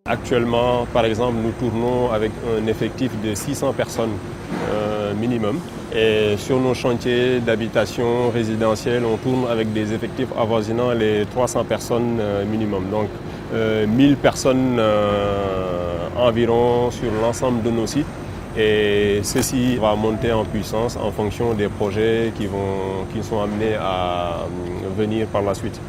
Actuellement, par exemple, nous tournons avec un effectif de 600 personnes minimum. Et sur nos chantiers d'habitation résidentielle, on tourne avec des effectifs avoisinant les 300 personnes minimum. Donc 1000 personnes environ sur l'ensemble de nos sites. Et ceci va monter en puissance en fonction des projets qui sont amenés à venir par la suite.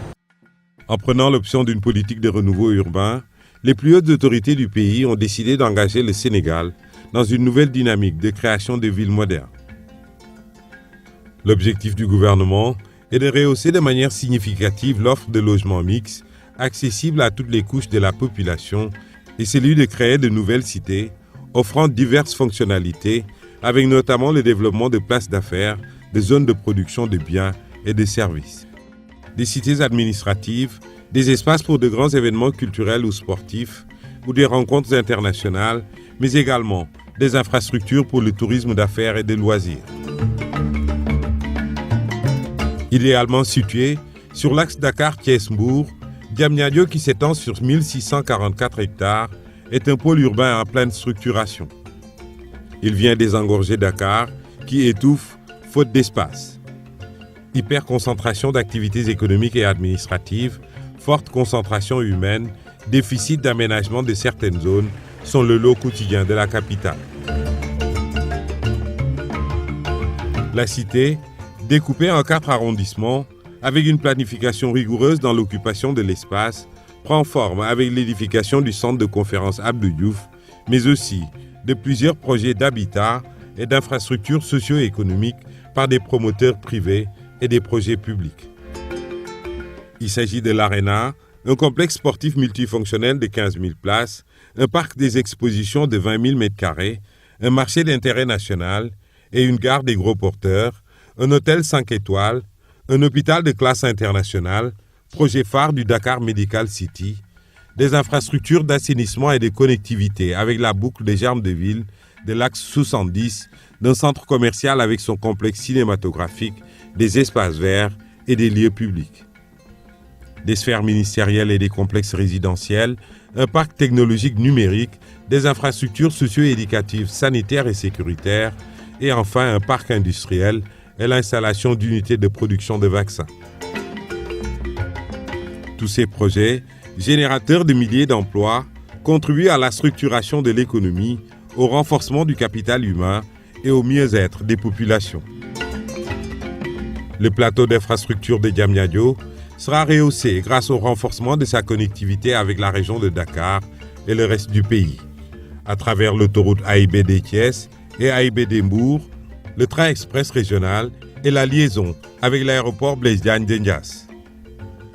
En prenant l'option d'une politique de renouveau urbain, les plus hautes autorités du pays ont décidé d'engager le Sénégal dans une nouvelle dynamique de création de villes modernes. L'objectif du gouvernement est de rehausser de manière significative l'offre de logements mixtes, accessibles à toutes les couches de la population, et celui de créer de nouvelles cités, offrant diverses fonctionnalités, avec notamment le développement de places d'affaires, de zones de production de biens et de services. Des cités administratives, des espaces pour de grands événements culturels ou sportifs, ou des rencontres internationales, mais également des infrastructures pour le tourisme d'affaires et de loisirs. Idéalement situé sur l'axe Dakar-Thiès-Mbour, Diamniadio, qui s'étend sur 1644 hectares, est un pôle urbain en pleine structuration. Il vient désengorger Dakar, qui étouffe faute d'espace. Hyperconcentration d'activités économiques et administratives, forte concentration humaine, déficit d'aménagement de certaines zones sont le lot quotidien de la capitale. La cité, découpée en 4 arrondissements, avec une planification rigoureuse dans l'occupation de l'espace, prend forme avec l'édification du centre de conférence Abdou Diouf, mais aussi de plusieurs projets d'habitat et d'infrastructures socio-économiques par des promoteurs privés et des projets publics. Il s'agit de l'Arena, un complexe sportif multifonctionnel de 15 000 places, un parc des expositions de 20 000 m², un marché d'intérêt national et une gare des gros porteurs, un hôtel 5 étoiles, un hôpital de classe internationale, projet phare du Dakar Medical City, des infrastructures d'assainissement et de connectivité avec la boucle des germes de ville de l'axe 70, d'un centre commercial avec son complexe cinématographique, des espaces verts et des lieux publics. Des sphères ministérielles et des complexes résidentiels, un parc technologique numérique, des infrastructures socio-éducatives, sanitaires et sécuritaires, et enfin un parc industriel et l'installation d'unités de production de vaccins. Tous ces projets, générateurs de milliers d'emplois, contribuent à la structuration de l'économie, au renforcement du capital humain et au mieux-être des populations. Le plateau d'infrastructure de Diamniadio sera rehaussé grâce au renforcement de sa connectivité avec la région de Dakar et le reste du pays. À travers l'autoroute AIBD Thiès et AIBD Mbour, le train express régional et la liaison avec l'aéroport Blaise Diagne de Ndiass.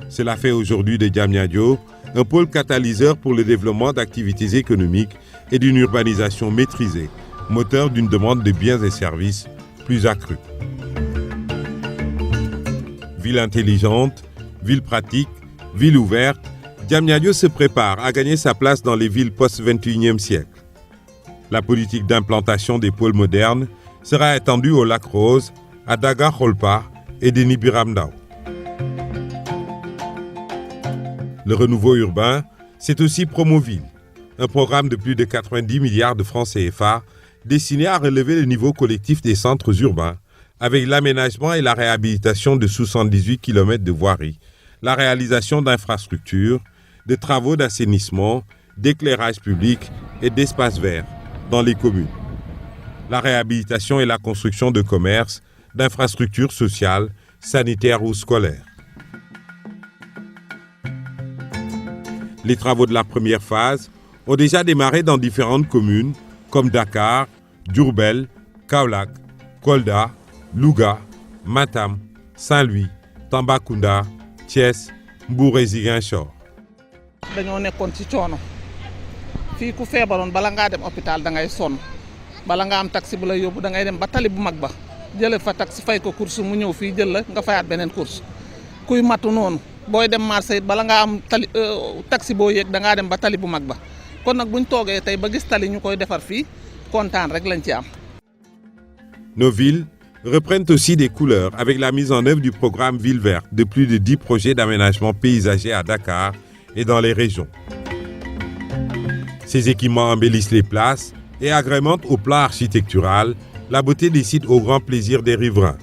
Cela fait aujourd'hui de Diamniadio un pôle catalyseur pour le développement d'activités économiques et d'une urbanisation maîtrisée, moteur d'une demande de biens et services plus accrue. Ville intelligente, ville pratique, ville ouverte, Diamniadio se prépare à gagner sa place dans les villes post-XXIe siècle. La politique d'implantation des pôles modernes sera étendue au Lac Rose, à Daga-Kholpa et Déni Biram Ndao. Le renouveau urbain, c'est aussi Promoville, un programme de plus de 90 milliards de francs CFA destiné à relever le niveau collectif des centres urbains avec l'aménagement et la réhabilitation de 78 km de voiries, la réalisation d'infrastructures, de travaux d'assainissement, d'éclairage public et d'espaces verts dans les communes. La réhabilitation et la construction de commerces, d'infrastructures sociales, sanitaires ou scolaires. Les travaux de la première phase ont déjà démarré dans différentes communes comme Dakar, Diourbel, Kaolack, Kolda, Louga, Matam, Saint-Louis, Tambacounda, Thiès, Mbour et Ziguinchor. dañoo nekkoon ci coono fii ku feebaroon bala ngaa dem hôpital da ngay sonn bala nga am taxi bu la yóbbu da ngay dem ba tali bu mag ba jële fa taxi fay ko course mu ñëw fii jël la nga fayaat beneen course kuy matu noonu booy dem marché it bala ngaa am tali taxi boo yéeg da ngaa dem ba tali bu mag ba kon nag buñ toogee tey ba gis tali ñu koy defar fii kontaan rek lañ ci am. Nos villes reprennent aussi des couleurs avec la mise en œuvre du programme Ville Verte de plus de 10 projets d'aménagement paysager à Dakar et dans les régions. Ces équipements embellissent les places et agrémentent au plan architectural la beauté des sites au grand plaisir des riverains.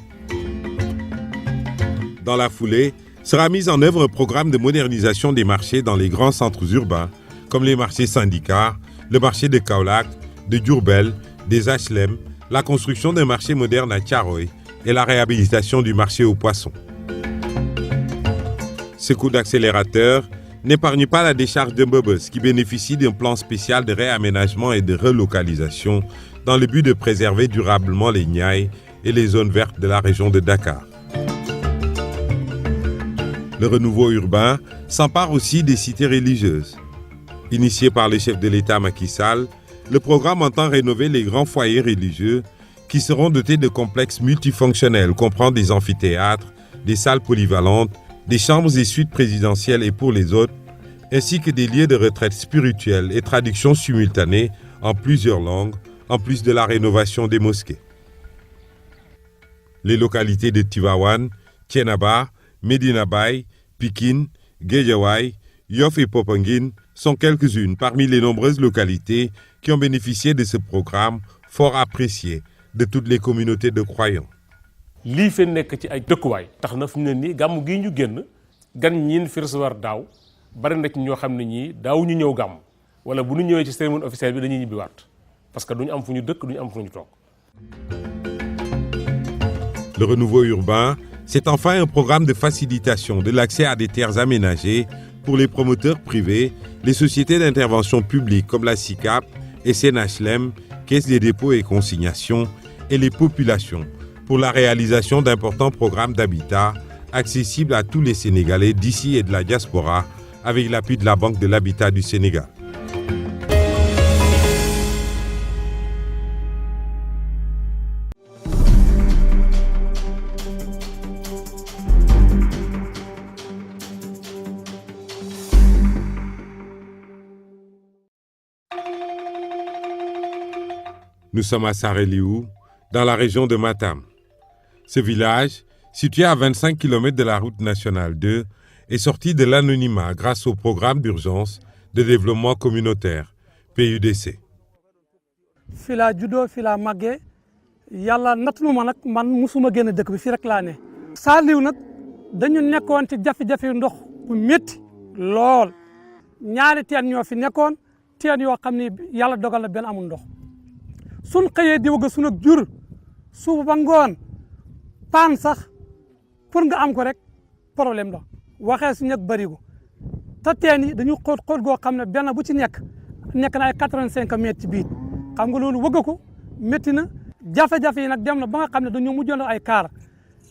Dans la foulée, sera mis en œuvre un programme de modernisation des marchés dans les grands centres urbains, comme les marchés syndicats, le marché de Kaolack, de Diourbel, des HLM, la construction d'un marché moderne à Thiaroye et la réhabilitation du marché aux poissons. Ce coup d'accélérateur n'épargne pas la décharge de Mbebes qui bénéficie d'un plan spécial de réaménagement et de relocalisation dans le but de préserver durablement les Niayes et les zones vertes de la région de Dakar. Le renouveau urbain s'empare aussi des cités religieuses. Initié par le chef de l'État Macky Sall, le programme entend rénover les grands foyers religieux qui seront dotés de complexes multifonctionnels, comprenant des amphithéâtres, des salles polyvalentes, des chambres et suites présidentielles et pour les autres, ainsi que des lieux de retraite spirituelle et traduction simultanée en plusieurs langues, en plus de la rénovation des mosquées. Les localités de Tivaouane, Thiénaba, Medina Baye, Pikine, Guédiawaye, Yoff et Popenguine sont quelques-unes parmi les nombreuses localités qui ont bénéficié de ce programme fort apprécié de toutes les communautés de croyants. lii fi nekk ci ay dëkkuwaay tax na fi mu ne nii gàmmu gii ñu génn gan ñiin fi recevoir daaw bari na ci ñoo xam ne ñii daaw ñu ñëw gàmm wala bu ñu ñëwee ci cérémonie officielle bi dañuy ñibbiwaat parce que duñu am fu ñu dëkk duñu am fu ñu toog. Le renouveau urbain, c'est enfin un programme de facilitation de l'accès à des terres aménagées pour les promoteurs privés, les sociétés d'intervention publique comme la SICAP, SNHLM, Caisse des dépôts et consignations et les populations pour la réalisation d'importants programmes d'habitat accessibles à tous les Sénégalais d'ici et de la diaspora avec l'appui de la Banque de l'Habitat du Sénégal. Nous sommes à Sareliou, dans la région de Matam. Ce village, situé à 25 km de la route nationale 2, est sorti de l'anonymat grâce au programme d'urgence de développement communautaire, PUDC. fii laa juddoo fii laa màggee yàlla natt nu ma nag man musuma génn dëkk bi fii rek laa ne. Sareliou nag dañu nekkoon ci jafe-jafe ndox bu métti lool ñaari teen ñoo fi nekkoon teen yoo xam ne yàlla dogal na benn amul ndox sun xëyee di wëgg sun ak jur suuba ba ngoon paan sax pour nga am ko rek problème la waxee su nekk barigo te teen yi dañu xóot goo xam ne benn bu ci nekk na ay 85 mètres ci biir xam nga loolu wëgg ko métti na jafe-jafe yi nag dem na ba nga xam ne dañoo mujjoon ay kaar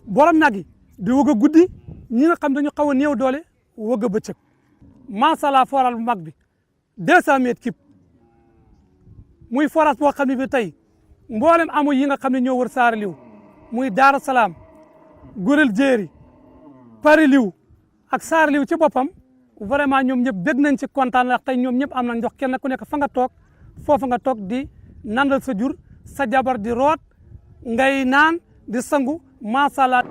borom nag yi di wëgg guddi ñi nga xam dañu xaw a néew doole wëgg bëccëg macha allah foral bu mag bi 200 mètres kib muy forage boo xam ne bi tey mboolem amu yi nga xam ne ñoo wër Sareliou muy Daara Salaam Gorel Jéeri Pareliou ak Sareliou ci boppam vraiment ñoom ñëpp bég nañ ci kontaan ndax tey ñoom ñëpp am nañ ndox kenn ku nekk fa nga toog foofu nga toog di nandal sa jur sa jabar di root ngay naan di sangu macha allah.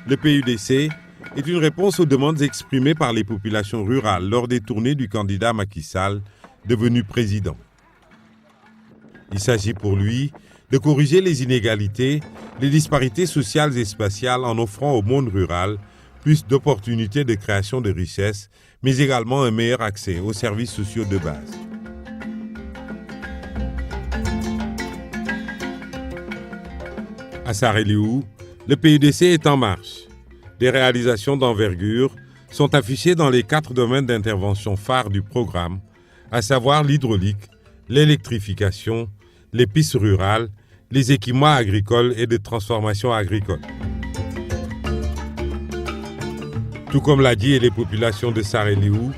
Le PUDC est une réponse aux demandes exprimées par les populations rurales lors des tournées du candidat Macky Sall, devenu président. Il s'agit pour lui de corriger les inégalités, les disparités sociales et spatiales en offrant au monde rural plus d'opportunités de création de richesses, mais également un meilleur accès aux services sociaux de base. À Sareliou, le PUDC est en marche. Des réalisations d'envergure sont affichées dans les 4 domaines d'intervention phares du programme, à savoir l'hydraulique, l'électrification, les pistes rurales, les équipements agricoles et de transformation agricole. Tout comme l'a dit les populations de Sareliou,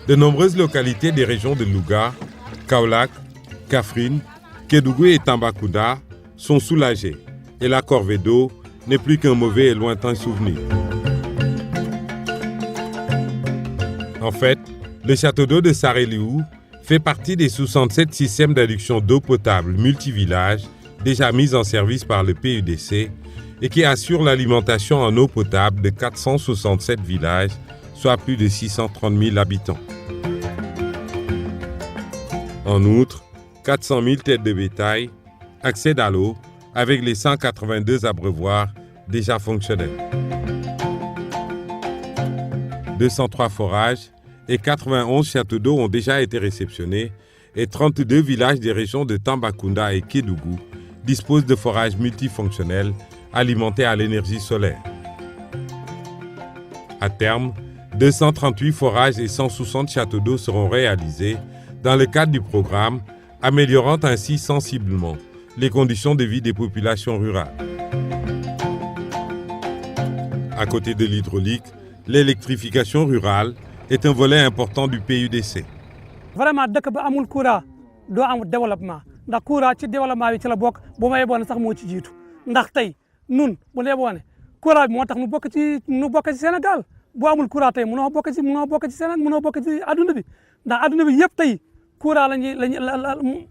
de nombreuses localités des régions de Louga, Kaolack, Kaffrine, Kédougou et Tambacounda sont soulagées et la corvée d'eau n'est plus qu'un mauvais et lointain souvenir. En fait, le château d'eau de Sareliou fait partie des 67 systèmes d'adduction d'eau potable multivillages déjà mis en service par le PUDC et qui assurent l'alimentation en eau potable de 467 villages, soit plus de 630 000 habitants. En outre, 400 000 têtes de bétail accèdent à l'eau avec les 182 abreuvoirs déjà fonctionnels. 203 forages et 91 châteaux d'eau ont déjà été réceptionnés et 32 villages des régions de Tambacounda et Kédougou disposent de forages multifonctionnels alimentés à l'énergie solaire. À terme, 238 forages et 160 châteaux d'eau seront réalisés dans le cadre du programme, améliorant ainsi sensiblement les conditions de vie des populations rurales. À côté de l'hydraulique, l'électrification rurale est un volet important du PUDC. Vraiment dëkk ba amul courant doo am développement ndax courant ci développement bi ci la bokk bu ma yeboon sax moo ci jiitu ndax tey nun bu la yeboone courant bi moo tax nu bokk ci Sénégal bu amul courant tey mënoo bokk ci Sénégal mënoo bokk ci adduna bi ndax adduna bi yëpp tey courant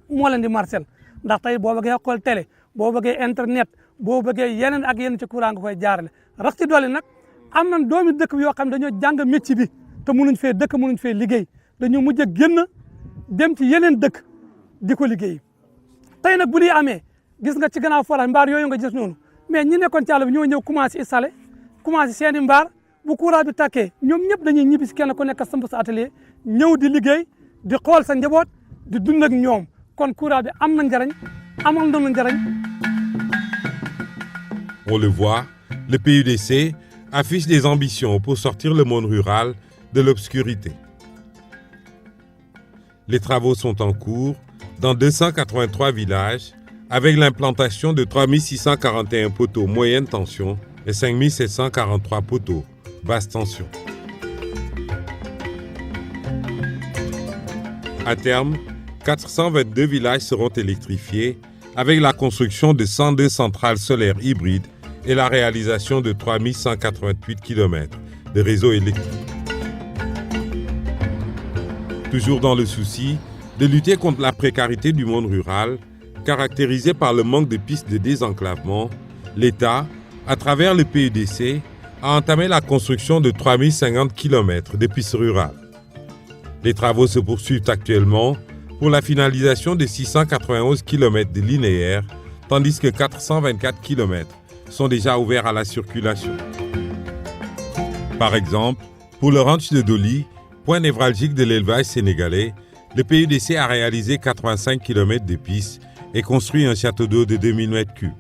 moo leen di marcel ndax tey boo bëggee xool télé boo bëggee internet boo bëggee yeneen ak yeneen ci courant nga koy jaarale rax ci dolli nag am nañ doomi dëkk bi yoo xam ne dañoo jàng métier bi te mënuñ fee dëkk mënuñ fee liggéey dañoo mujj a génn dem ci yeneen dëkk di ko liggéey tey nag bu lii amee gis nga ci gannaaw forage mbaar yooyu nga gis noonu mais ñi nekkoon ci àll bi ñoo ñëw commencé installé commencé seeni mbaar bu courant bi tàkkee ñoom ñëpp dañuy ñibbi si kenn ku nekk samp sa atelier ñëw di liggéey di xool sa njaboot di dund ak ñoom kon courant bi am na njariñ amal na njariñ. On le voit, le PUDC affiche des ambitions pour sortir le monde rural de l'obscurité. Les travaux sont en cours dans 283 villages avec l'implantation de 3641 poteaux moyenne tension et 5743 poteaux basse tension. À terme, 422 villages seront électrifiés avec la construction de 102 centrales solaires hybrides et la réalisation de 3188 km de réseaux électriques. Toujours dans le souci de lutter contre la précarité du monde rural, caractérisée par le manque de pistes de désenclavement, l'État, à travers le PUDC, a entamé la construction de 3050 km de pistes rurales. Les travaux se poursuivent actuellement pour la finalisation de 691 km de linéaires, tandis que 424 km sont déjà ouverts à la circulation. Par exemple, pour le ranch de Doli, point névralgique de l'élevage sénégalais, le PUDC a réalisé 85 km de pistes et construit un château d'eau de 2000 m3.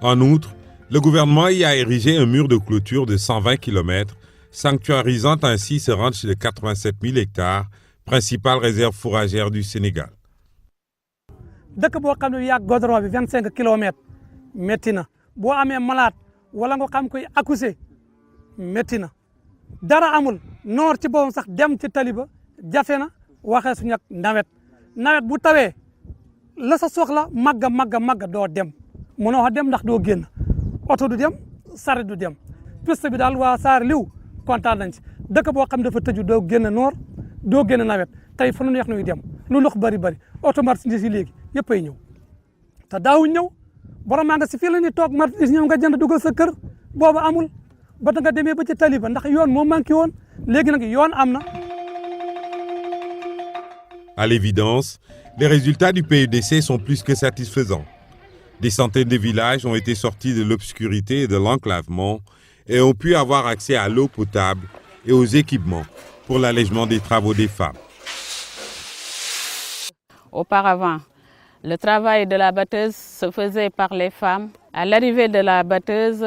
En outre, le gouvernement y a érigé un mur de clôture de 120 km, sanctuarisant ainsi ce ranch de 87 000 hectares, principale réserve fourragère du Sénégal. dëkk boo xam ne yàgg goudron bi 25 kilomètres métti na boo amee malade wala nga xam koy accouché métti na dara amul noor ci boppam sax dem ci taliba jafe na waxee suñu ak nawet bu tawee la sa soxla màgga doo dem mënoo dem ndax doo génn oto du dem saret du dem piste bi daal waa Saar Liw kontaan nañ ci dëkk boo xam dafa tëju doo génn noor doo génn nawet tey fa nu neex nuy dem lu ndox bari oto marchandise yi léegi yëpp ay ñëw te daawuñ ñëw borom maa nga si fii la ñuy toog marchandise ñëw nga jënd dugal sa kër boobu amul ba nga demee ba ci tali ba ndax yoon moo manqué woon léegi nag yoon am na. À l'évidence, les résultats du PUDC sont plus que satisfaisants. Des centaines de villages ont été sortis de l'obscurité et de l'enclavement et ont pu avoir accès à l'eau potable et aux équipements pour l'allègement des travaux des femmes. Auparavant, le travail de la batteuse se faisait par les femmes. À l'arrivée de la batteuse,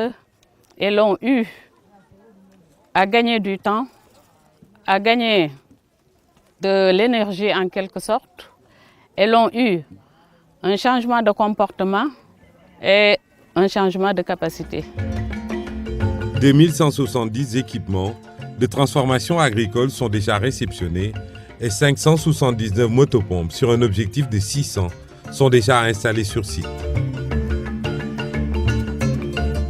elles ont eu à gagner du temps, à gagner de l'énergie en quelque sorte. Elles ont eu un changement de comportement et un changement de capacité. 2170 équipements de transformation agricole sont déjà réceptionnés et 579 motopompes sur un objectif de 600 sont déjà installées sur site.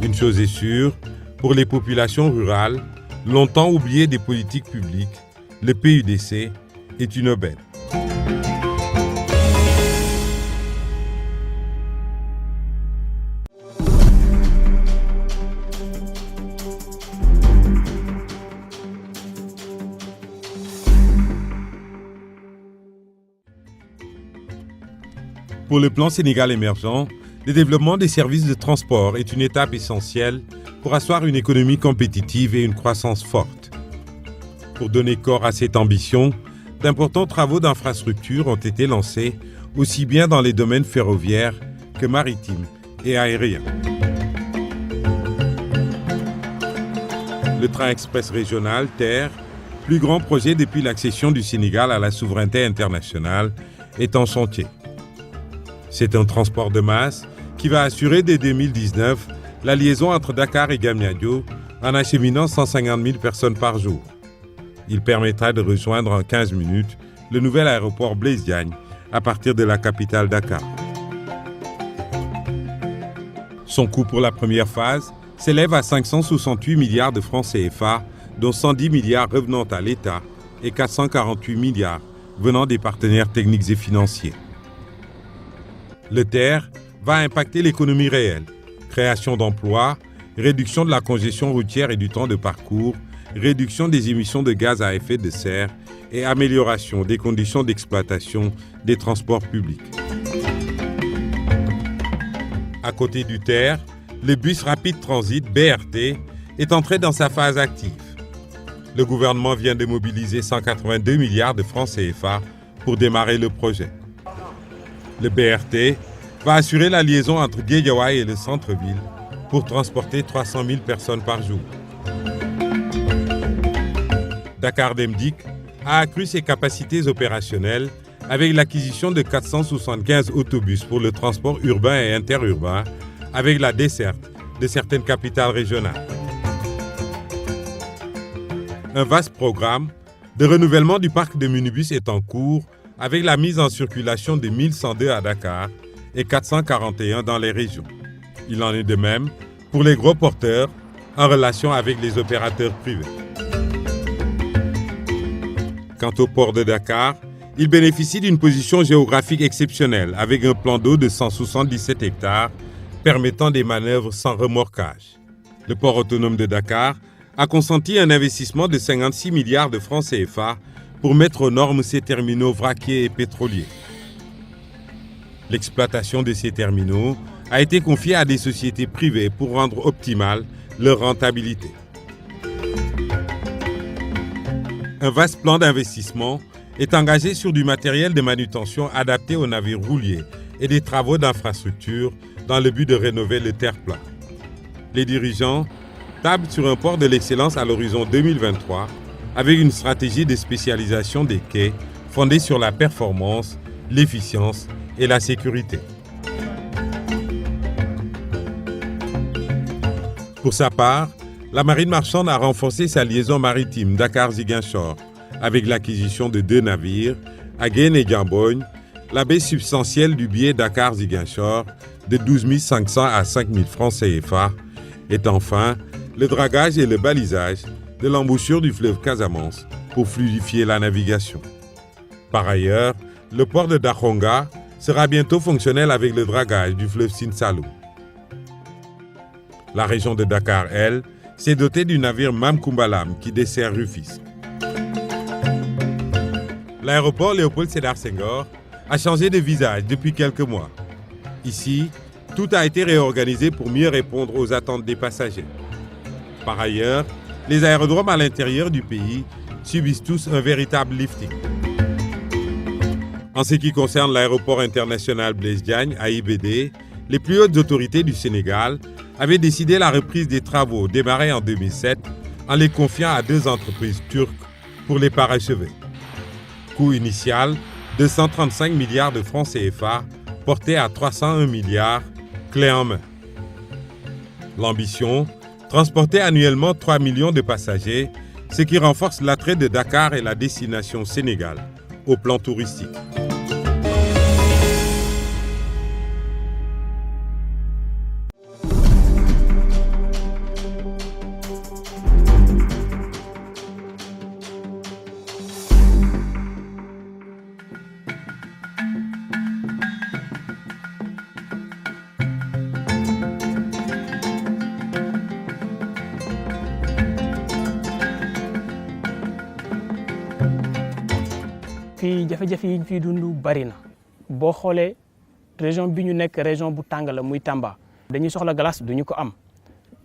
Une chose est sûre, pour les populations rurales, longtemps oubliées des politiques publiques, le PUDC est une aubaine. Pour le plan Sénégal émergent, le développement des services de transport est une étape essentielle pour asseoir une économie compétitive et une croissance forte. Pour donner corps à cette ambition, d'importants travaux d'infrastructure ont été lancés, aussi bien dans les domaines ferroviaires que maritimes et aériens. Le train express régional TER, plus grand projet depuis l'accession du Sénégal à la souveraineté internationale, est en chantier. C'est un transport de masse qui va assurer dès 2019 la liaison entre Dakar et Diamniadio en acheminant 150 000 personnes par jour. Il permettra de rejoindre en 15 minutes le nouvel aéroport Blaise Diagne à partir de la capitale Dakar. Son coût pour la première phase s'élève à 568 milliards de francs CFA, dont 110 milliards revenant à l'État et 448 milliards venant des partenaires techniques et financiers. Le TER va impacter l'économie réelle, création d'emplois, réduction de la congestion routière et du temps de parcours, réduction des émissions de gaz à effet de serre et amélioration des conditions d'exploitation des transports publics. À côté du TER, le bus rapide transit BRT est entré dans sa phase active. Le gouvernement vient de mobiliser 182 milliards de francs CFA pour démarrer le projet. Le BRT va assurer la liaison entre Guédiawaye et le centre-ville pour transporter 300 000 personnes par jour. Dakar Demdik a accru ses capacités opérationnelles avec l'acquisition de 475 autobus pour le transport urbain et interurbain avec la desserte de certaines capitales régionales. Un vaste programme de renouvellement du parc de minibus est en cours avec la mise en circulation de 1102 à Dakar et 441 dans les régions. Il en est de même pour les gros porteurs en relation avec les opérateurs privés. Quant au port de Dakar, il bénéficie d'une position géographique exceptionnelle avec un plan d'eau de 177 hectares permettant des manœuvres sans remorquage. Le port autonome de Dakar a consenti un investissement de 56 milliards de francs CFA pour mettre aux normes ses terminaux vraquiers et pétroliers. L'exploitation de ces terminaux a été confiée à des sociétés privées pour rendre optimale leur rentabilité. Un vaste plan d'investissement est engagé sur du matériel de manutention adapté aux navires rouliers et des travaux d'infrastructure dans le but de rénover le terre-plein. Les dirigeants tablent sur un port de l'excellence à l'horizon 2023 avec une stratégie de spécialisation des quais fondée sur la performance, l'efficience et la sécurité. Pour sa part, la marine marchande a renforcé sa liaison maritime Dakar-Ziguinchor avec l'acquisition de 2 navires, Agen et Diambogne, la baisse substantielle du billet Dakar-Ziguinchor de 12 500 à 5 000 francs CFA et enfin le dragage et le balisage de l'embouchure du fleuve Casamance pour fluidifier la navigation. Par ailleurs, le port de Dakhonga sera bientôt fonctionnel avec le dragage du fleuve Sine-Saloum. La région de Dakar, elle, s'est dotée du navire Mamkoumbalam qui dessert Rufisque. L'aéroport Léopold Sédar Senghor a changé de visage depuis quelques mois. Ici, tout a été réorganisé pour mieux répondre aux attentes des passagers. Par ailleurs, les aérodromes à l'intérieur du pays subissent tous un véritable lifting. En ce qui concerne l'aéroport international Blaise Diagne, AIBD, les plus hautes autorités du Sénégal avaient décidé la reprise des travaux démarrés en 2007 en les confiant à 2 entreprises turques pour les parachever. Coût initial de 135 milliards de francs CFA porté à 301 milliards, clé en main. L'ambition, transporter annuellement 3 millions de passagers, ce qui renforce l'attrait de Dakar et la destination Sénégal au plan touristique. fii jafe-jafe yi ñu fiy dund bari na boo xoolee région bi ñu nekk région bu tàng la muy Tamba dañuy soxla glace duñu ko am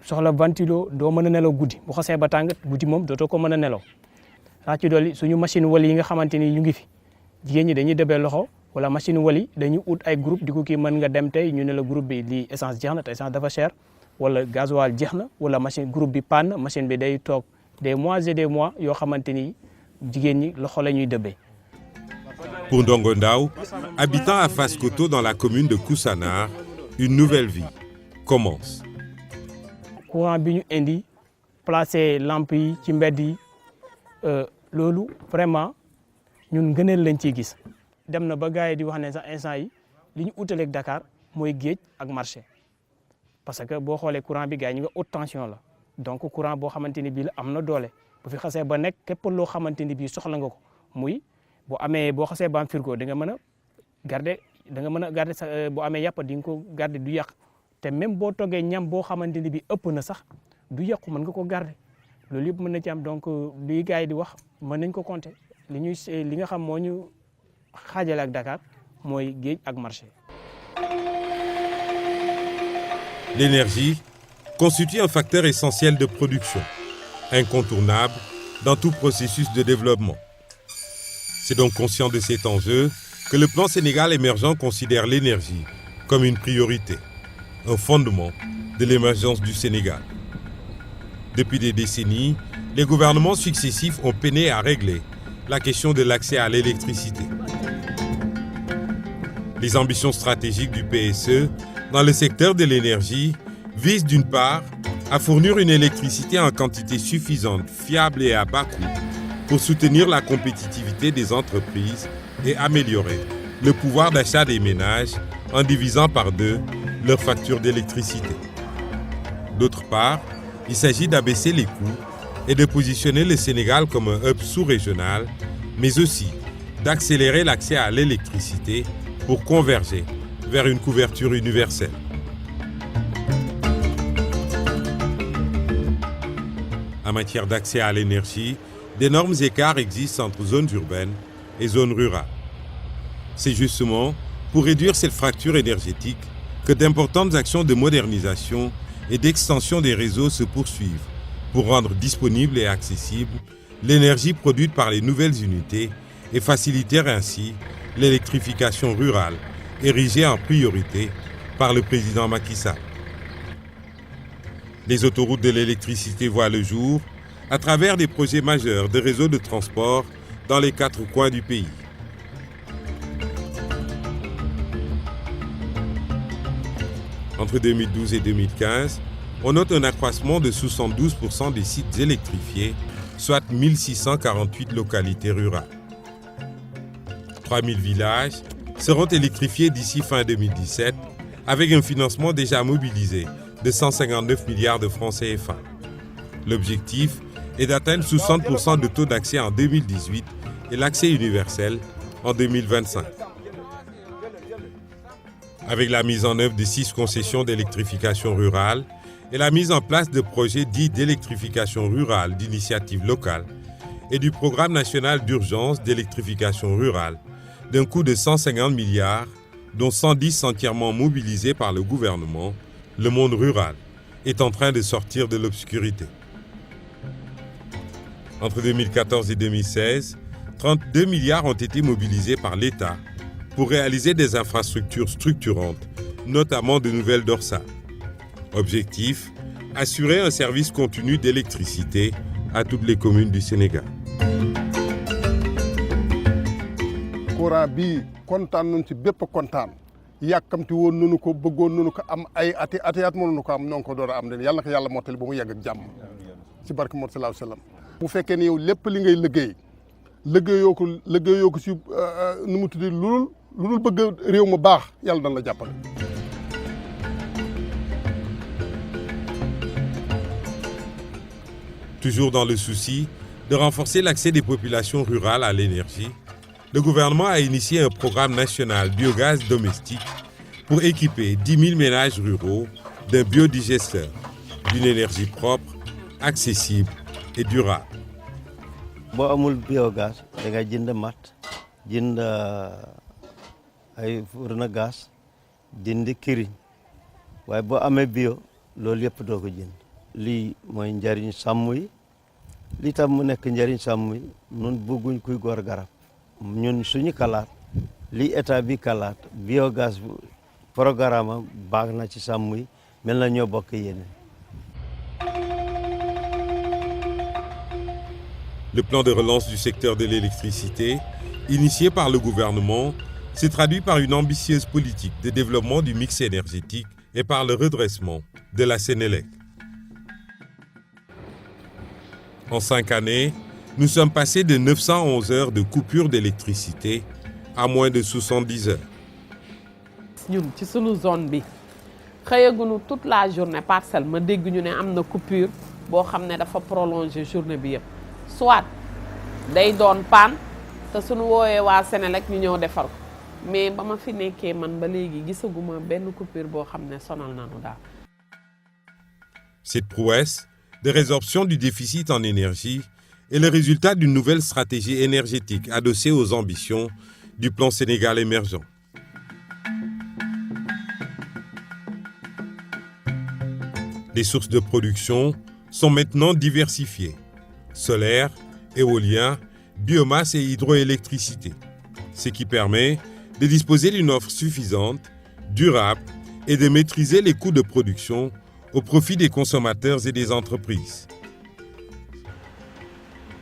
soxla ventilo doo mën a nelaw guddi bu xasee ba tàng guddi moom dootoo ko mën a nelaw raa ci dolli suñu machine wal yi nga xamante ni ñu ngi fi jigéen ñi dañuy debee loxo wala machine wali dañuy ut ay groupe di ko kii mën nga dem tey ñu ne la groupe bi lii essence jeex na te essence dafa cher wala gasoil jeex na wala machine groupe bi panne machine bi day toog des mois et des mois yoo xamante ni jigéen ñi loxo la ñuy dëbbee. Pour Ndongo Ndao, habitant à Fass Koto dans la commune de Koussanar, une nouvelle vie commence. Courant bi ñu indi placé lampe yi ci mbedd yi loolu vraiment ñun ngëneel lañ ciy gis. dem na ba gars yi di wax ne sax instant yi li ñu utaleeg Dakar mooy géej ak marché parce que boo xoolee courant bi gars yi ñu nga haute tension la donc courant boo xamante ni bii la am na doole bu fi xasee ba nekk képp loo xamante ni bii soxla nga ko muy boo xasee ba am frigo da nga mën a garder sa boo amee yàpp di nga ko garder du yàq te même boo toggee ñam boo xamante ni bii ëpp na sax du yàqu mën nga ko garder loolu yëpp mën na ci am donc li gars yi di wax mën nañ ko compter li nga xam moo ñu xaajale ak Dakar mooy géej ak marché. L'énergie constitue un facteur essentiel de production, incontournable dans tout processus de développement. C'est donc conscient de cet enjeu que le plan Sénégal émergent considère l'énergie comme une priorité, un fondement de l'émergence du Sénégal. Depuis des décennies, les gouvernements successifs ont peiné à régler la question de l'accès à l'électricité. Les ambitions stratégiques du PSE dans le secteur de l'énergie visent d'une part à fournir une électricité en quantité suffisante, fiable et à bas coût pour soutenir la compétitivité des entreprises et améliorer le pouvoir d'achat des ménages en divisant par 2 leur facture d'électricité. D'autre part, il s'agit d'abaisser les coûts et de positionner le Sénégal comme un hub sous-régional, mais aussi d'accélérer l'accès à l'électricité pour converger vers une couverture universelle. En matière d'accès à l'énergie, d'énormes écarts existent entre zones urbaines et zones rurales. C'est justement pour réduire cette fracture énergétique que d'importantes actions de modernisation et d'extension des réseaux se poursuivent pour rendre disponible et accessible l'énergie produite par les nouvelles unités et faciliter ainsi l'électrification rurale érigée en priorité par le président Macky Sall. Les autoroutes de l'électricité voient le jour à travers des projets majeurs de réseaux de transport dans les 4 coins du pays. Entre 2012 et 2015, on note un accroissement de 72% des sites électrifiés, soit 1648 localités rurales. 3000 villages seront électrifiés d'ici fin 2017 avec un financement déjà mobilisé de 159 milliards de francs CFA. L'objectif est d'atteindre 60% de taux d'accès en 2018 et l'accès universel en 2025. Avec la mise en œuvre de 6 concessions d'électrification rurale et la mise en place de projets dits d'électrification rurale d'initiative locale et du programme national d'urgence d'électrification rurale d'un coût de 150 milliards, dont 110 entièrement mobilisés par le gouvernement, le monde rural est en train de sortir de l'obscurité. Entre 2014 et 2016, 32 milliards ont été mobilisés par l'État pour réaliser des infrastructures structurantes, notamment de nouvelles dorsales. Objectif, assurer un service continu d'électricité à toutes les communes du Sénégal. courant bii kontaan nañ ci bépp kontaan yàkkamti woon nañu ko bëggoon nañu ko am ay ati at mënuñu ko am noo ko door a am den yàlla na ko yàlla mottali ba mu yegg ak jàmm ci barke Muhammad sallallahu alayhi wa sallam. bu fekkee ne yow lépp li ngay liggéeyoo ko ci nu mu tuddee lu dul bëgg réew ma baax yàlla dana la jàppale. Toujours dans le souci de renforcer l'accès des populations rurales à l'énergie, le gouvernement a initié un programme national biogaz domestique pour équiper 10 000 ménages ruraux d'un biodigesteur, d'une énergie propre, accessible et durable. boo amul biogaz da nga jënd mat jënd ay fourneau gaz dindi kiriñ waaye boo amee bio loolu yëpp doo ko jënd lii mooy njariñ sàmm yi li tam mu nekk njariñ sàmm yi nun bëgguñ kuy gor garab ñun suñu kalaat li état bi kalaat biogaz programme baax na ci sàmm yi mel na ñoo bokk yéene. Le plan de relance du secteur de l'électricité, initié par le gouvernement, s'est traduit par une ambitieuse politique de développement du mix énergétique et par le redressement de la Sénélec. En 5 années, nous sommes passés de 911 heures de coupure d'électricité à moins de 70 heures. ñun ci sunu zone bi xëyaguñu toute la journée parcelle ma dégg ñu ne am na coupure boo xam ne dafa prolonger journée bi yëpp soit day doon panne te suñu woowee waa Sénélec ñu ñëw defar ko mais ba ma fi nekkee man ba léegi gisaguma benn coupure boo xam ne sonal nañu daal. Cette prouesse de résorption du déficit en énergie est le résultat d'une nouvelle stratégie énergétique adossée aux ambitions du plan Sénégal émergent. Les sources de production sont maintenant diversifiées: solaire, éolien, biomasse et hydroélectricité, ce qui permet de disposer d'une offre suffisante, durable et de maîtriser les coûts de production au profit des consommateurs et des entreprises.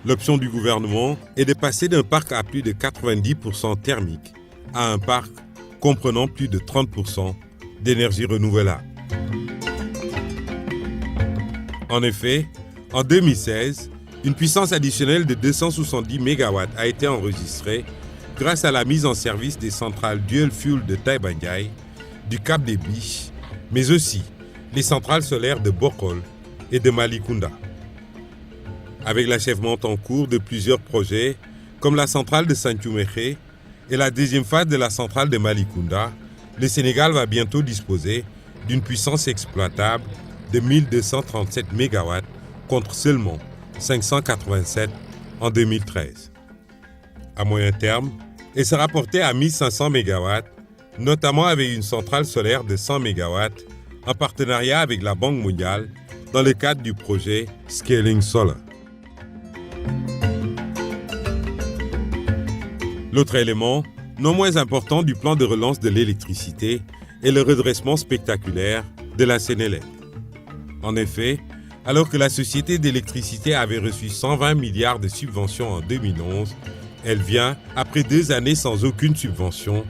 L'option du gouvernement est de passer d'un parc à plus de 90% thermique à un parc comprenant plus de 30% d'énergie renouvelable. En effet, en 2016, une puissance additionnelle de 270 MW a été enregistrée grâce à la mise en service des centrales dual fuel de Taïba Ndiaye, du Cap des Biches, mais aussi les centrales solaires de Bokol et de Malicounda. Avec l'achèvement en cours de plusieurs projets, comme la centrale de Santhioumékhé et la deuxième phase de la centrale de Malicounda, le Sénégal va bientôt disposer d'une puissance exploitable de 1237 MW contre seulement 587 en 2013. À moyen terme, elle sera portée à 1500 MW, notamment avec une centrale solaire de 100 MW en partenariat avec la Banque mondiale dans le cadre du projet Scaling Solar. L'autre élément, non moins important du plan de relance de l'électricité, est le redressement spectaculaire de la Sénélec. En effet, alors que la société d'électricité avait reçu 120 milliards de subventions en 2011, elle vient, après 2 années sans aucune subvention,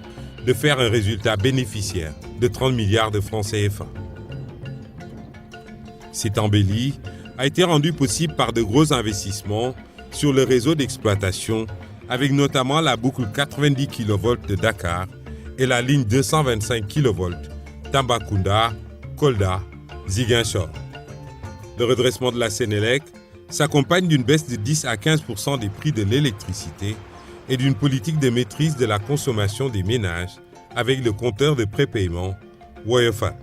de faire un résultat bénéficiaire de 30 milliards de francs CFA. Cette embellie a été rendue possible par de gros investissements sur le réseau d'exploitation, avec notamment la boucle 90 kV de Dakar et la ligne 225 kV Tambacounda, Kolda, Ziguinchor. Le redressement de la Sénélec s'accompagne d'une baisse de 10 à 15% des prix de l'électricité et d'une politique de maîtrise de la consommation des ménages avec le compteur de prépaiement Woyofal.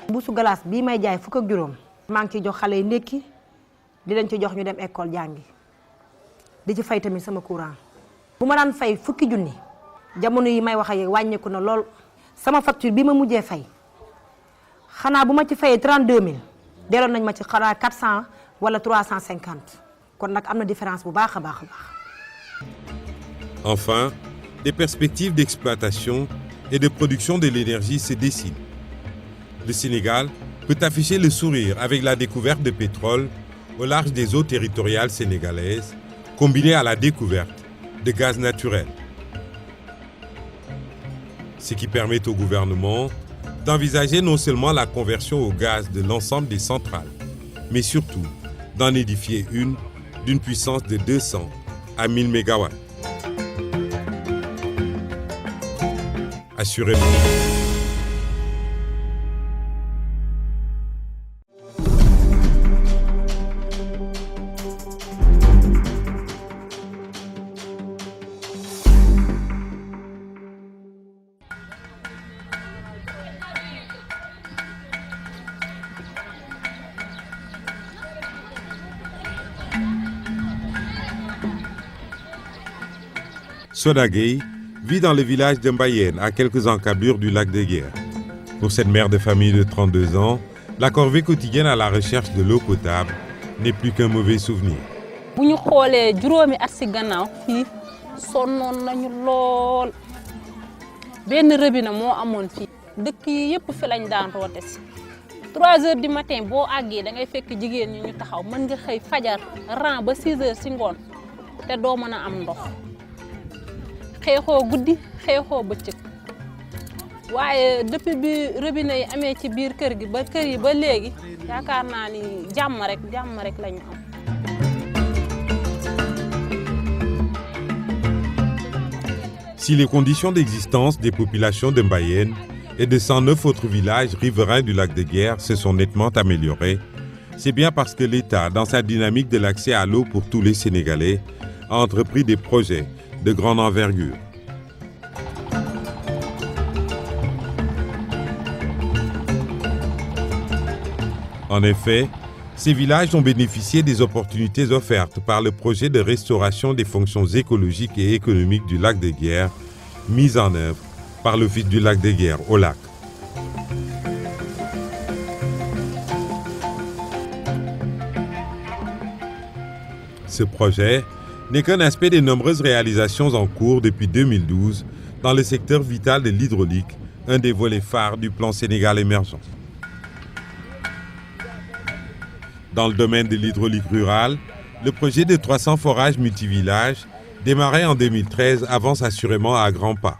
buusu glace bii may jaay fukk ak juróom maa ngi ci jox xale yi ndékki di leen ci jox ñu dem école jàngi di ci fay tamit sama courant bu ma daan fay fukki junni jamono yi may wax ak wàññeeku na lool sama facture bi ma mujjee fay xanaa bu ma ci fayee 32000 deloon nañ ma ci xanaa 400 wala 350 kon nag am na différence bu baax a baax a baax. Enfin, des perspectives d'exploitation et de production de l'énergie se dessinent. Le Sénégal peut afficher le sourire avec la découverte de pétrole au large des eaux territoriales sénégalaises, combinée à la découverte de gaz naturel. Ce qui permet au gouvernement d'envisager non seulement la conversion au gaz de l'ensemble des centrales, mais surtout d'en édifier une d'une puissance de 200 à 1000 MW. Assurément. Soda Gueye vit dans le village de Mbayène, à quelques encablures du lac de Guiers. Pour cette mère de famille de 32 ans, la corvée quotidienne à la recherche de l'eau potable n'est plus qu'un mauvais souvenir. bu ñu xoolee juróomi at si gannaaw fii sonnoon nañu lool benn robinet moo amoon fii dëkk yi yëpp fi lañ daan roote si 3 heures du matin boo àggee da ngay fekk jigéen ñi ñu taxaw mën nga xëy fajar ran ba 6 heures si ngoon te doo mën a am ndox xeexoo guddi xeexoo bëccëg waaye depuis bi robinet yi amee ci biir kër gi ba kër yi ba léegi yaakaar naa ni jàmm rek lañu am. Si les conditions d'existence des populations de Mbayène et de 109 autres villages riverains du lac de Guiers se sont nettement améliorées, c'est bien parce que l'État, dans sa dynamique de l'accès à l'eau pour tous les Sénégalais, a entrepris des projets de grande envergure. En effet, ces villages ont bénéficié des opportunités offertes par le projet de restauration des fonctions écologiques et économiques du lac de Guiers, mis en œuvre par l'Office du lac de Guiers, OLAC. Ce projet n'est qu'un aspect des nombreuses réalisations en cours depuis 2012 dans le secteur vital de l'hydraulique, un des volets phares du plan Sénégal émergent. Dans le domaine de l'hydraulique rurale, le projet de 300 forages multivillages, démarré en 2013, avance assurément à grands pas.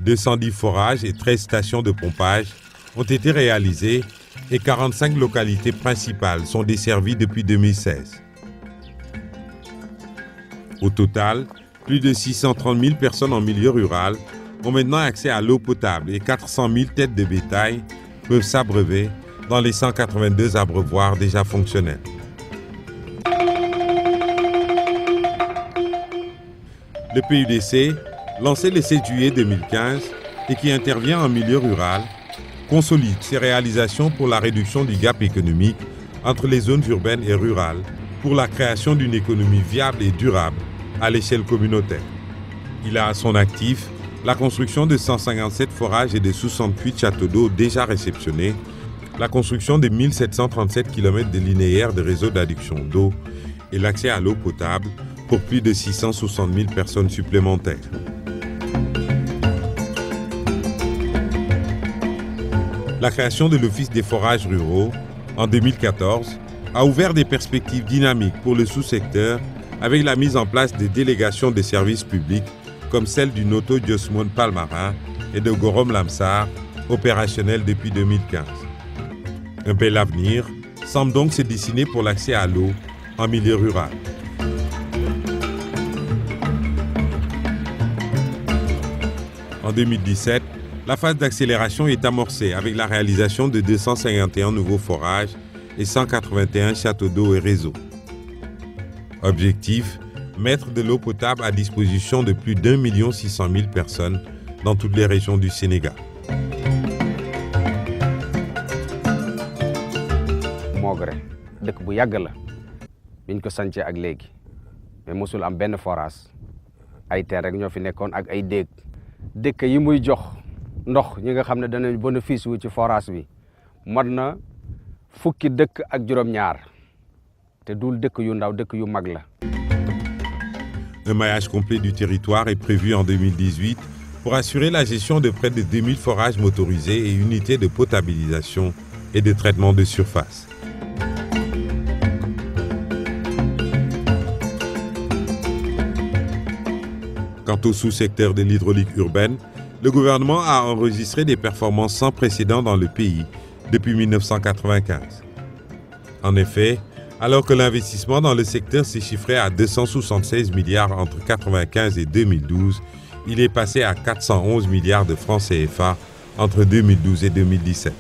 210 forages et 13 stations de pompage ont été réalisées et 45 localités principales sont desservies depuis 2016. Au total, plus de 630 000 personnes en milieu rural ont maintenant accès à l'eau potable et 400 000 têtes de bétail peuvent s'abreuver dans les 182 abreuvoirs déjà fonctionnels. Le PUDC, lancé le 7 juillet 2015 et qui intervient en milieu rural, consolide ses réalisations pour la réduction du gap économique entre les zones urbaines et rurales, pour la création d'une économie viable et durable à l'échelle communautaire. Il a à son actif la construction de 157 forages et de 68 châteaux d'eau déjà réceptionnés, la construction de 1737 km de linéaires de réseaux d'adduction d'eau et l'accès à l'eau potable pour plus de 660 000 personnes supplémentaires. La création de l'Office des forages ruraux, en 2014, a ouvert des perspectives dynamiques pour le sous-secteur avec la mise en place de délégations de services publics comme celle du Noto Diosmone Palmarin et de Gorom Lamsar, opérationnelles depuis 2015. Un bel avenir semble donc se dessiner pour l'accès à l'eau en milieu rural. En 2017, la phase d'accélération est amorcée avec la réalisation de 251 nouveaux forages et 181 châteaux d'eau et réseaux. Objectif, mettre de l'eau potable à disposition de plus d'1 600 000 personnes dans toutes les régions du Sénégal. Mogre dëkk bu yàgg la biñ ko sancee ak léegi mais mosul am benn forage ay teen rek ñoo fi nekkoon ak ay déeg dëkk yi muy jox ndox ñi nga xam ne danañ bénéfice wu ci forage bi mat na fukki dëkk ak juróom-ñaar te dul dëkk yu ndaw dëkk yu mag la. Un maillage complet du territoire est prévu en 2018 pour assurer la gestion de près de 2000 forages motorisés et unités de potabilisation et de traitement de surface. Quant au sous-secteur de l'hydraulique urbaine, le gouvernement a enregistré des performances sans précédent dans le pays depuis 1995. En effet, alors que l'investissement dans le secteur s'est chiffré à 276 milliards entre 1995 et 2012, il est passé à 411 milliards de francs CFA entre 2012 et 2017.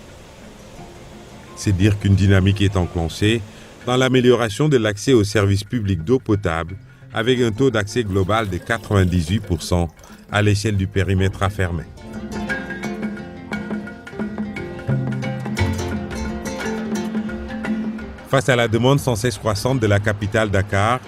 C'est dire qu'une dynamique est enclenchée dans l'amélioration de l'accès aux services publics d'eau potable avec un taux d'accès global de 98% à l'échelle du périmètre affermé. Face à la demande sans cesse croissante de la capitale Dakar,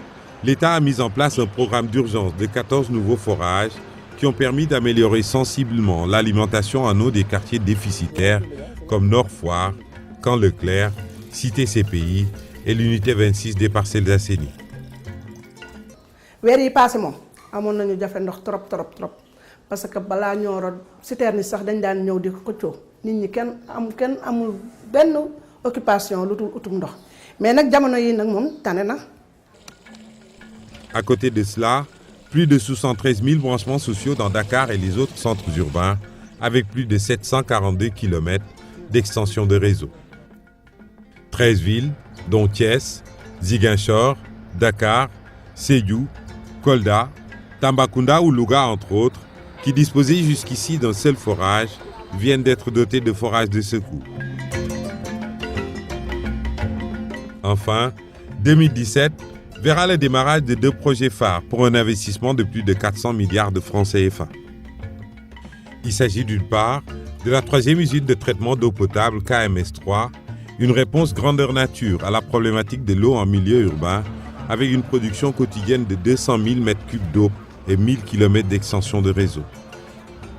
l'État a mis en place un programme d'urgence de 14 nouveaux forages qui ont permis d'améliorer sensiblement l'alimentation en eau des quartiers déficitaires comme Nord-Foire, Camp Leclerc, Cité CPI et l'unité 26 des Parcelles Assainies. weer yi passé moom amoon nañu jafe ndox trop parce que balaa ñoo rod citerne sax dañ daan ñëw di ko xëccoo nit ñi kenn amul benn occupation lu dul utum ndox mais nag jamono yi nag moom tane na. À côté de cela, plus de 73 000 branchements sociaux dans Dakar et les autres centres urbains, avec plus de 742 km d'extension de réseau. 13 villes, dont Thiès, Ziguinchor, Dakar, Sédhiou, Kolda, Tambacounda ou Louga entre autres, qui disposaient jusqu'ici d'un seul forage, viennent d'être dotés de forages de secours. Enfin, 2017 verra le démarrage de 2 projets phares pour un investissement de plus de 400 milliards de francs CFA. Il s'agit d'une part de la 3e usine de traitement d'eau potable KMS3, une réponse grandeur nature à la problématique de l'eau en milieu urbain, avec une production quotidienne de 200 000 m3 d'eau et 1000 km d'extension de réseau.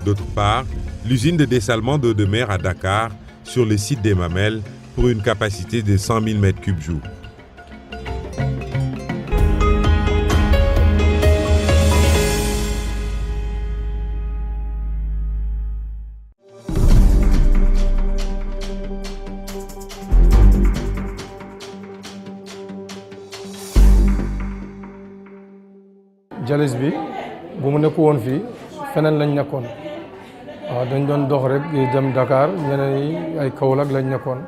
D'autre part, l'usine de dessalement d'eau de mer à Dakar, sur le site des Mamelles, pour une capacité de 100 000 m3 jour. jalis bi bu mu nekk woon fii feneen lañ nekkoon waaw dañ doon dox rek dem Dakar ñeneen yi ay Kaolack lañ nekkoon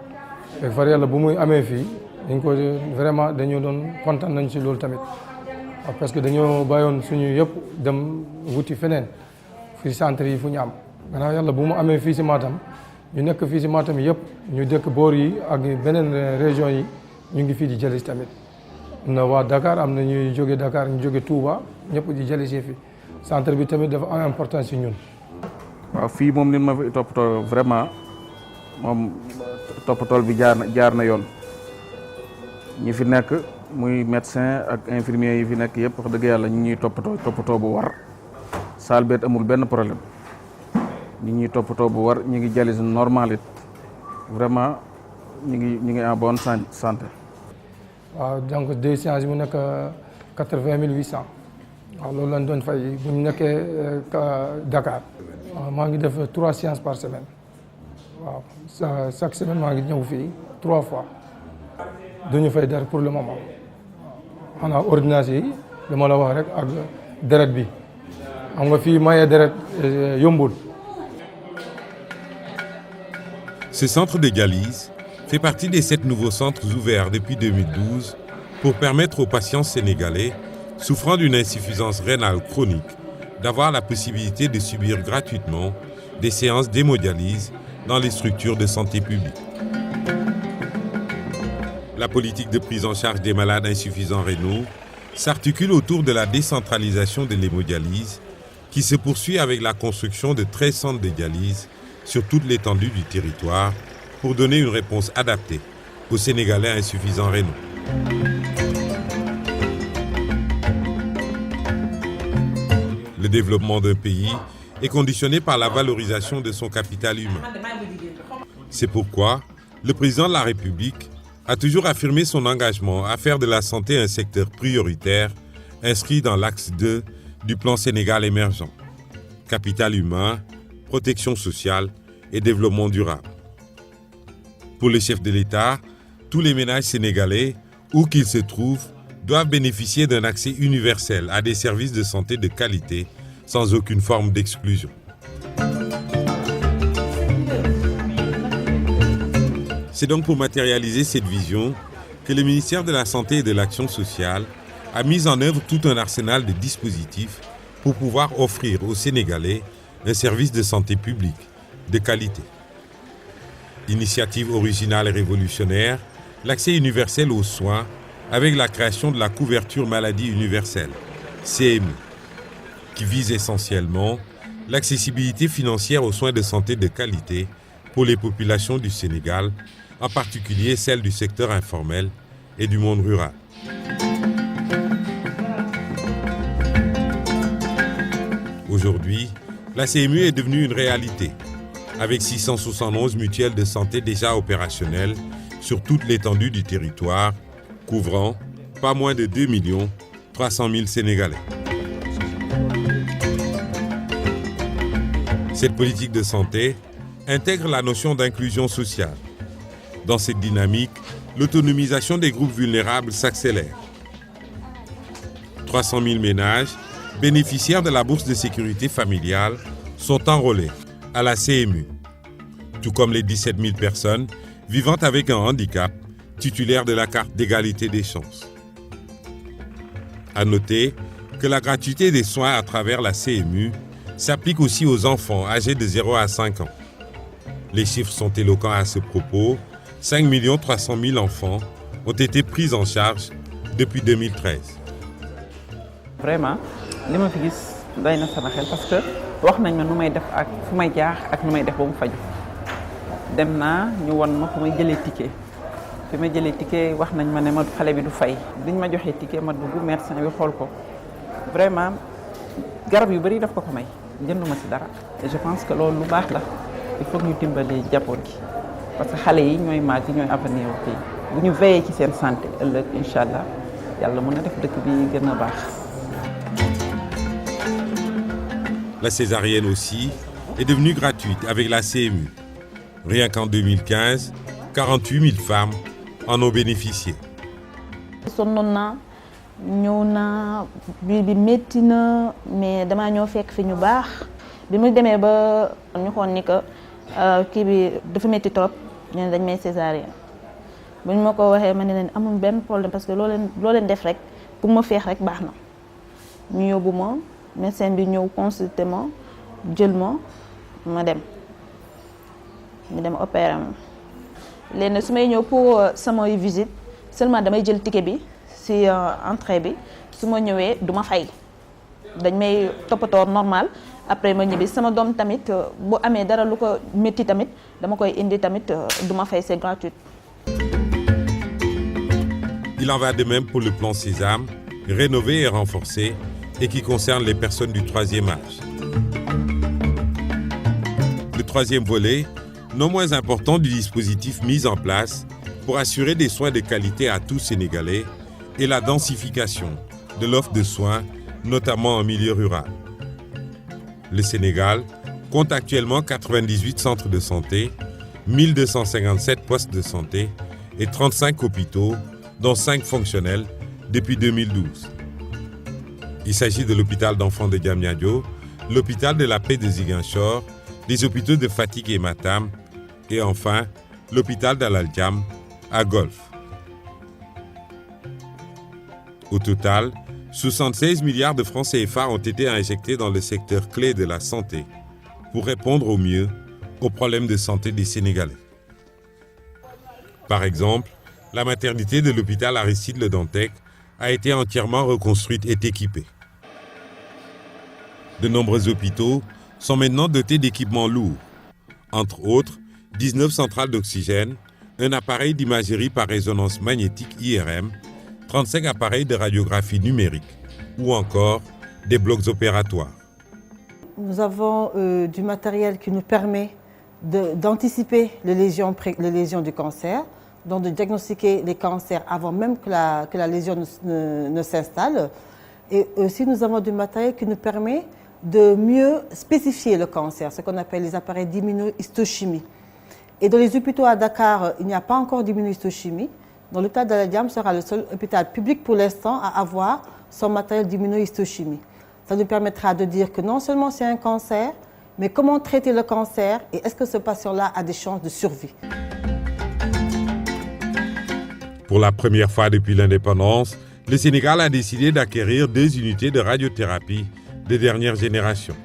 fekk far yàlla bu muy amee fii dañ ko vraiment dañoo doon kontaan nañ ci loolu tamit waaw parce que dañoo bàyyoon suñu yëpp dem wuti feneen fii centre yi fu ñu am gannaaw yàlla bu mu amee fii si Matam ñu nekk fii si Matam yëpp ñu dëkk boor yi ak beneen région yi ñu ngi fii di jalis tamit na waa Dakar am na ñuy jóge Dakar ñu jóge Touba ñëpp di jëlisee fi centre bi tamit dafa am importance ci ñun. waaw fii moom ni ma fi toppatoo vraiment moom toppatool bi jaar na yoon ñi fi nekk muy médecin ak infirmier yi fi nekk yëpp wax dëgg yàlla ñu ñuy toppatoo bu war saal beet amul benn problème ñi ñuy toppatoo bu war ñu ngi jalis normal it vraiment ñu ngi en bonne santé. waaw donc 2 séances mu nekk 80 800 waaw loolu lañ doon fay bu ñu nekkee Dakar waaw maa ngi def 3 séances par semaine waaw chaque semaine maa ngi ñëw fii 3 fois duñu fay dara pour le moment xanaa ordonnance yi dama la wax rek ak deret bi xam nga fii maye deret yombul. Ce centre de dialyse fait partie des 7 nouveaux centres ouverts depuis 2012 pour permettre aux patients sénégalais souffrant d'une insuffisance rénale chronique d'avoir la possibilité de subir gratuitement des séances d'hémodialyse dans les structures de santé publique. La politique de prise en charge des malades insuffisants rénaux s'articule autour de la décentralisation de l'hémodialyse qui se poursuit avec la construction de 13 centres de dialyse sur toute l'étendue du territoire pour donner une réponse adaptée aux Sénégalais insuffisants rénaux. Le développement d'un pays est conditionné par la valorisation de son capital humain. C'est pourquoi le président de la République a toujours affirmé son engagement à faire de la santé un secteur prioritaire inscrit dans l'axe 2 du plan Sénégal émergent. Capital humain, protection sociale et développement durable. Pour le chef de l'État, tous les ménages sénégalais, où qu'ils se trouvent, doivent bénéficier d'un accès universel à des services de santé de qualité, sans aucune forme d'exclusion. C'est donc pour matérialiser cette vision que le ministère de la Santé et de l'Action sociale a mis en œuvre tout un arsenal de dispositifs pour pouvoir offrir aux Sénégalais un service de santé publique de qualité. Initiative originale et révolutionnaire, l'accès universel aux soins avec la création de la couverture maladie universelle, CMU, qui vise essentiellement l'accessibilité financière aux soins de santé de qualité pour les populations du Sénégal, en particulier celles du secteur informel et du monde rural. Aujourd'hui, la CMU est devenue une réalité, avec 671 mutuelles de santé déjà opérationnelles sur toute l'étendue du territoire, couvrant pas moins de 2 300 000 Sénégalais. Cette politique de santé intègre la notion d'inclusion sociale. Dans cette dynamique, l'autonomisation des groupes vulnérables s'accélère. 300 000 ménages bénéficiaires de la bourse de sécurité familiale sont enrôlés à la CMU, tout comme les 17 000 personnes vivant avec un handicap titulaires de la carte d'égalité des chances. À noter que la gratuité des soins à travers la CMU s'applique aussi aux enfants âgés de 0 à 5 ans. Les chiffres sont éloquents à ce propos. 5 300 000 enfants ont été pris en charge depuis 2013. Vraiment, li ma fi gis doy na sama xel parce que wax nañ ma nu may def ak fu may jaar ak nu may def ba mu faju dem naa ñu won ma fu may jëlee ticket fi ma jëlee ticket wax nañ ma ne ma xale bi du fay biñ ma joxee ticket ma dugg médecin bi xool ko vraiment garab yu bëri daf ko may jënduma ci dara et je pense que loolu lu baax la il faut ñu dimbali jàppoon gi parce que xale yi ñooy màgg ñooy avenir wu fii bu ñu veillé ci seen santé ëllëg incha allah yàlla mën na def dëkk bi gën a baax. La césarienne aussi est devenue gratuite avec la CMU. Rien qu'en 2015, 48 000 femmes en ont bénéficié. sonnoon naa ñëw naa biir bi métti na mais damaa ñëw fekk fi ñu baax bi mu demee ba ñu xool ni que kii bi dafa métti trop ñu ne dañ may césarienne bu ñu ma ko waxee ma ne leen amul benn problème parce que loo leen def rek pour ma feex rek baax na ñu yóbbu ma médecin bi ñëw consulter ma jël ma dem ñu dem opérer ma léegi su may ñëw pour samay visite seulement damay jël ticket bi ci entrée bi su ma ñëwee du ma fay dañ may toppatoo normal après ma ñibbi sama doom tamit bu amee dara lu ko métti tamit dama koy indi tamit du ma fay c'est gratuit. Il en va de même pour le plan Sésame, rénové et renforcé et qui concerne les personnes du troisième âge. Le troisième volet, non moins important du dispositif mis en place pour assurer des soins de qualité à tous Sénégalais et la densification de l'offre de soins, notamment en milieu rural. Le Sénégal compte actuellement 98 centres de santé, 1257 postes de santé et 35 hôpitaux, dont 5 fonctionnels depuis 2012. Il s'agit de l'hôpital d'enfants de Diamniadio, l'hôpital de la Paix de Ziguinchor, les hôpitaux de Fatick et Matam, et enfin l'hôpital d'Al Djam à Golf. Au total, 76 milliards de francs CFA ont été injectés dans le secteur clé de la santé pour répondre au mieux aux problèmes de santé des Sénégalais. Par exemple, la maternité de l'hôpital Aristide Le Dantec a été entièrement reconstruite et équipée. De nombreux hôpitaux sont maintenant dotés d'équipements lourds, entre autres 19 centrales d'oxygène, un appareil d'imagerie par résonance magnétique IRM, 35 appareils de radiographie numérique ou encore des blocs opératoires. Nous avons du matériel qui nous permet d'anticiper les lésions du cancer, donc de diagnostiquer les cancers avant même que la lésion ne s'installe. Et aussi nous avons du matériel qui nous permet de mieux spécifier le cancer, ce qu'on appelle les appareils d'immunohistochimie. Et dans les hôpitaux à Dakar, il n'y a pas encore d'immunohistochimie. Dans l'hôpital d'Al Djam sera le seul hôpital public pour l'instant à avoir son matériel d'immunohistochimie. Ça nous permettra de dire que non seulement c'est un cancer, mais comment traiter le cancer et est-ce que ce patient-là a des chances de survie. Pour la première fois depuis l'indépendance, le Sénégal a décidé d'acquérir 2 unités de radiothérapie de dernière génération.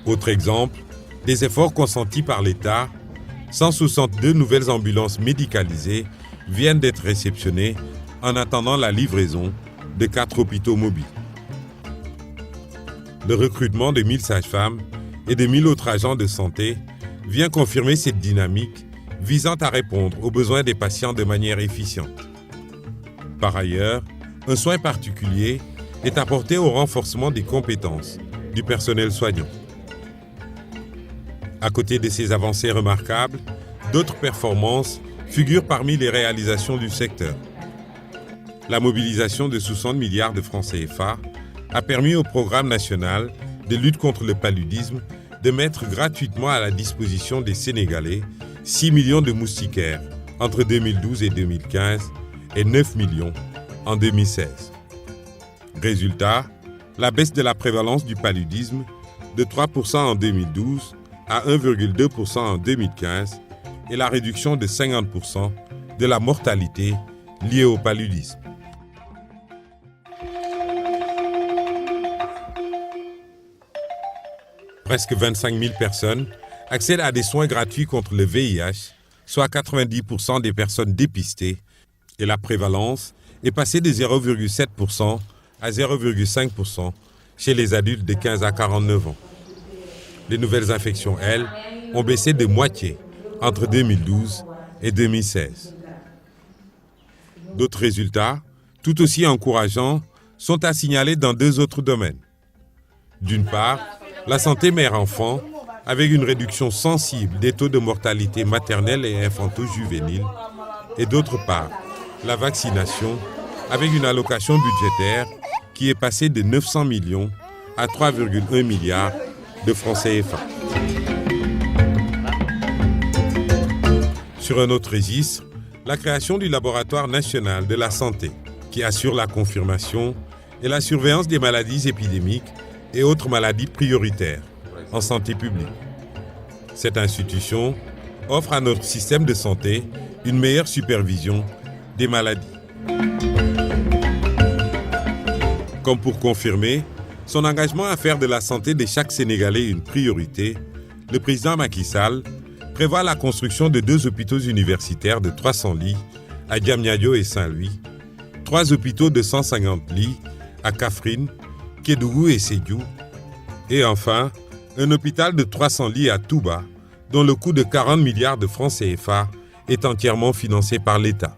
Autre exemple, des efforts consentis par l'État, 162 nouvelles ambulances médicalisées viennent d'être réceptionnées en attendant la livraison de 4 hôpitaux mobiles. Le recrutement de 1000 sages-femmes et de 1000 autres agents de santé vient confirmer cette dynamique visant à répondre aux besoins des patients de manière efficiente. Par ailleurs, un soin particulier est apportée au renforcement des compétences du personnel soignant. À côté de ces avancées remarquables, d'autres performances figurent parmi les réalisations du secteur. La mobilisation de 60 milliards de francs CFA a permis au programme national de lutte contre le paludisme de mettre gratuitement à la disposition des Sénégalais 6 millions de moustiquaires entre 2012 et 2015 et 9 millions en 2016. Résultat, la baisse de la prévalence du paludisme de 3% en 2012 à 1,2% en 2015 et la réduction de 50% de la mortalité liée au paludisme. Presque 25 000 personnes accèdent à des soins gratuits contre le VIH, soit 90% des personnes dépistées, et la prévalence est passée de 0,7% à 0,5% chez les adultes de 15 à 49 ans. Les nouvelles infections, elles, ont baissé de moitié entre 2012 et 2016. D'autres résultats, tout aussi encourageants, sont à signaler dans deux autres domaines. D'une part, la santé mère-enfant, avec une réduction sensible des taux de mortalité maternelle et infanto-juvénile, et d'autre part, la vaccination, avec une allocation budgétaire qui est passée de 900 millions à 3,1 milliards de francs CFA. Sur un autre registre, la création du Laboratoire national de la santé, qui assure la confirmation et la surveillance des maladies épidémiques et autres maladies prioritaires en santé publique. Cette institution offre à notre système de santé une meilleure supervision des maladies. Comme pour confirmer son engagement à faire de la santé de chaque Sénégalais une priorité, le président Macky Sall prévoit la construction de 2 hôpitaux universitaires de 300 lits à Diamniadio et Saint-Louis, 3 hôpitaux de 150 lits à Kaffrine, Kédougou et Sédhiou, et enfin, un hôpital de 300 lits à Touba, dont le coût de 40 milliards de francs CFA est entièrement financé par l'État.